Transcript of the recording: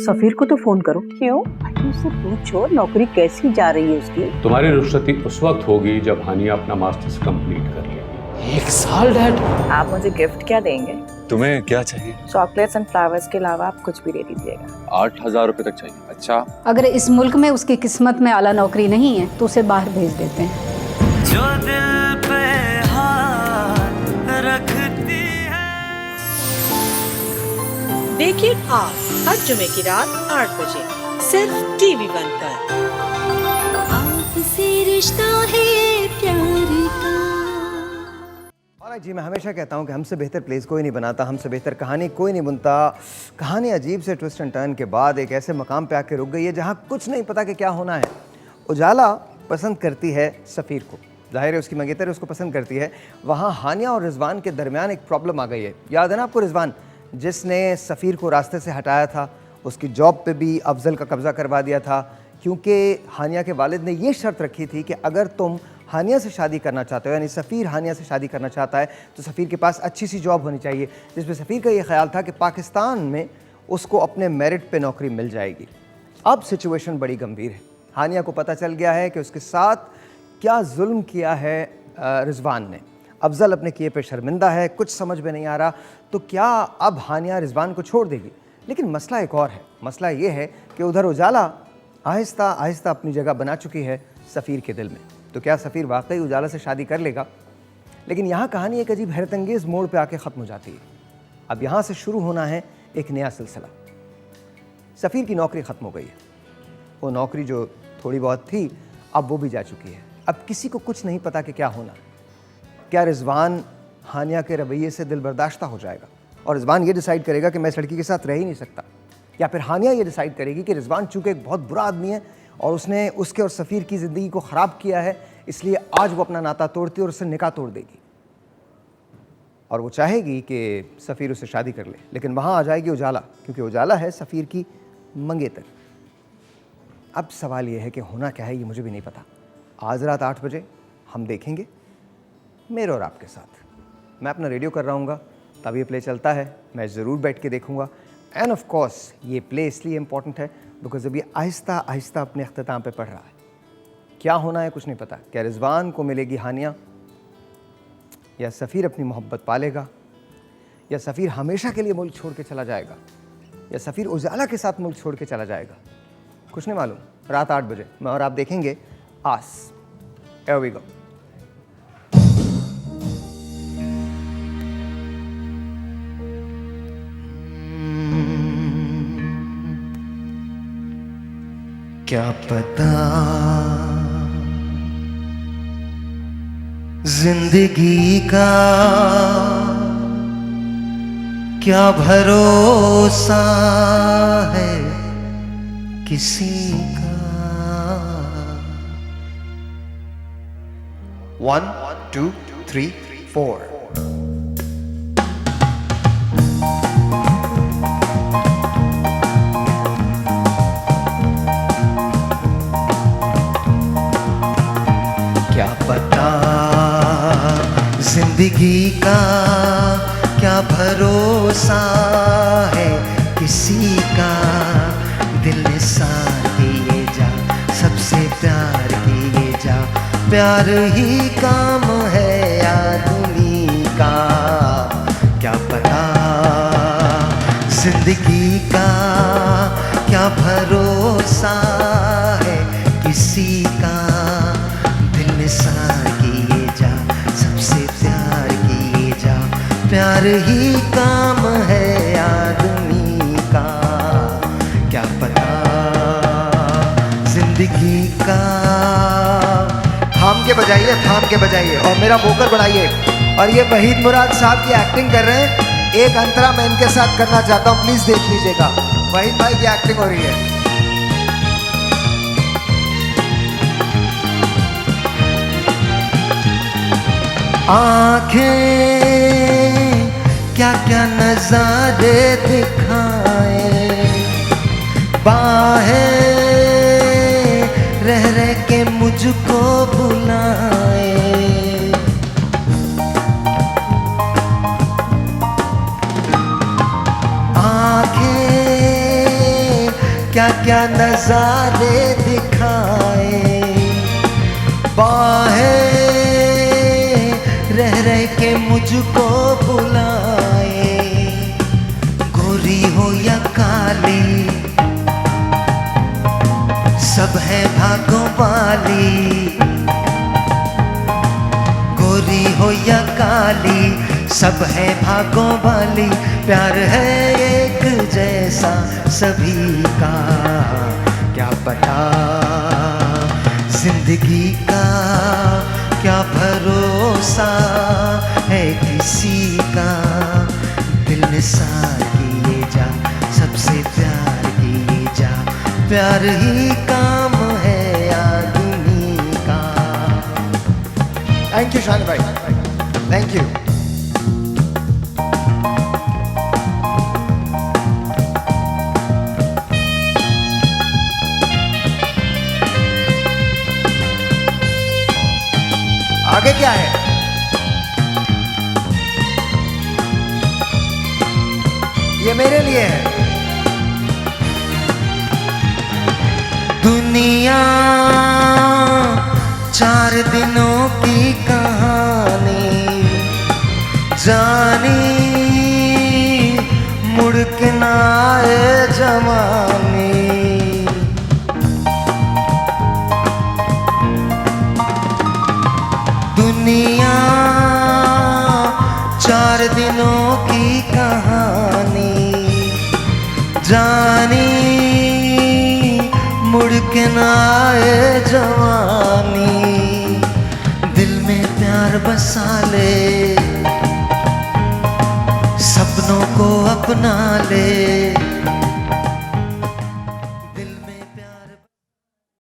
सफीर को तो फोन करो। क्यों? भाई उससे पूछो नौकरी कैसी जा रही है उसकी। तुम्हारी रुखसती उस वक्त होगी जब हानिया अपना मास्टर्स कंप्लीट कर लेगी। 1 साल डैड? आप मुझे गिफ्ट क्या देंगे? तुम्हें क्या चाहिए? चॉकलेट्स एंड फ्लावर्स के अलावा आप कुछ भी दे दीजिएगा। 8,000 रुपए तक चाहिए। अच्छा, अगर इस मुल्क में उसकी किस्मत में आला नौकरी नहीं है तो उसे बाहर भेज देते हैं। जो दिल पे हाथ रखती है। देखिए आप हर जुमे की रात 8 बजे सिर्फ टीवी 1 पर। आपसे रिश्ता है प्यार का। जी, मैं हमेशा कहता हूँ कि हमसे बेहतर प्लेस कोई नहीं बनाता, हमसे बेहतर कहानी कोई नहीं बुनता। कहानी अजीब से ट्विस्ट एंड टर्न के बाद एक ऐसे मकाम पे आके रुक गई है जहाँ कुछ नहीं पता कि क्या होना है। उजाला पसंद करती है सफ़ीर को, जाहिर है उसकी मंगेतर उसको पसंद करती है। वहाँ हानिया और रिजवान के दरमियान एक प्रॉब्लम आ गई है। याद है ना आपको रिजवान जिसने सफ़ीर को रास्ते से हटाया था, उसकी जॉब पे भी अफजल का कब्ज़ा करवा दिया था, क्योंकि हानिया के वालिद ने ये शर्त रखी थी कि अगर तुम हानिया से शादी करना चाहते हो, यानी सफ़ीर हानिया से शादी करना चाहता है, तो सफ़ीर के पास अच्छी सी जॉब होनी चाहिए, जिसमें सफ़ीर का ये ख्याल था कि पाकिस्तान में उसको अपने मेरिट पे नौकरी मिल जाएगी। अब सिचुएशन बड़ी गंभीर है। हानिया को पता चल गया है कि उसके साथ क्या जुल्म किया है रिजवान ने। अफजल अपने किए पे शर्मिंदा है, कुछ समझ में नहीं आ रहा, तो क्या अब हानिया रिजवान को छोड़ देगी? लेकिन मसला एक और है। मसला ये है कि उधर उजाला आहिस्ता आहिस्ता अपनी जगह बना चुकी है सफ़ीर के दिल में। तो क्या सफ़ीर वाकई उजाला से शादी कर लेगा? लेकिन यहाँ कहानी एक अजीब हैरतंगेज़ मोड़ पे आके ख़त्म हो जाती है। अब यहाँ से शुरू होना है एक नया सिलसिला। सफ़ीर की नौकरी ख़त्म हो गई है। वो नौकरी जो थोड़ी बहुत थी अब वो भी जा चुकी है। अब किसी को कुछ नहीं पता कि क्या होना। क्या रिजवान हानिया के रवैये से दिल बर्दाश्ता हो जाएगा और रिजवान ये डिसाइड करेगा कि मैं इस लड़की के साथ रह ही नहीं सकता, या फिर हानिया ये डिसाइड करेगी कि रिजवान चूँकि एक बहुत बुरा आदमी है और उसने उसके और सफ़ीर की ज़िंदगी को ख़राब किया है, इसलिए आज वो अपना नाता तोड़ती है और उससे निकाह तोड़ देगी। और वो चाहेगी कि सफ़ीर उससे शादी कर ले, लेकिन वहाँ आ जाएगी उजाला, क्योंकि उजाला है सफ़ीर की मंगेतर। अब सवाल ये है कि होना क्या है ये मुझे भी नहीं पता। आज रात 8 बजे हम देखेंगे, मेरे और आपके साथ। मैं अपना रेडियो कर रहा हूँगा, तब ये प्ले चलता है, मैं ज़रूर बैठ के देखूँगा। एंड ऑफ कोर्स ये प्ले इसलिए इम्पॉर्टेंट है बिकॉज अभी आहिस्ता आहिस्ता अपने अख्ताम पे पढ़ रहा है। क्या होना है कुछ नहीं पता। क्या रिजवान को मिलेगी हानिया, या सफ़ीर अपनी मोहब्बत पालेगा, या सफ़ीर हमेशा के लिए मुल्क छोड़ के चला जाएगा, या सफ़ीर उजाला के साथ मुल्क छोड़ के चला जाएगा, कुछ नहीं मालूम। रात 8 बजे मैं और आप देखेंगे आस। Here we go. क्या पता जिंदगी का क्या भरोसा है किसी का। 1 2 3 4 क्या पता जिंदगी का क्या भरोसा है किसी का। दिल निसार किए जा, सबसे प्यार किए जा, प्यार ही काम है आदमी का। क्या पता जिंदगी का क्या भरोसा है किसी का। दिल निसार किए जा, सबसे प्यार किए जा, प्यार ही काम है आदमी का। क्या पता जिंदगी का। थाम के बजाइए, थाम के बजाइए और मेरा वोकल बढ़ाइए। और ये वहीद मुराद साहब की एक्टिंग कर रहे हैं। एक अंतरा मैं इनके साथ करना चाहता हूँ, प्लीज देख लीजिएगा। वहीद भाई की एक्टिंग हो रही है। आंखें क्या क्या नजारे दिखाए, बाहें रह रह के मुझको बुलाए। आंखें क्या क्या नजारे दिखाए, बाहें रह रह के मुझको बुलाए, गोरी हो या काली सब है भागों वाली, गोरी हो या काली सब है भागों वाली, प्यार है एक जैसा सभी का, क्या पता जिंदगी का क्या भरोसा है किसी का, दिल निसार किए जा सबसे प्यार किए जा, प्यार ही काम है आदमी का। थैंक यू शान भाई, थैंक यू। आगे क्या है? ये मेरे लिए है। दुनिया 4 दिनों की कहानी, जानी मुड़ के ना आए जवानी, दुनिया 4 दिनों की कहानी, जानी मुड़ के ना आए जवानी, दिल में प्यार बसा ले, सपनों को अपना ले,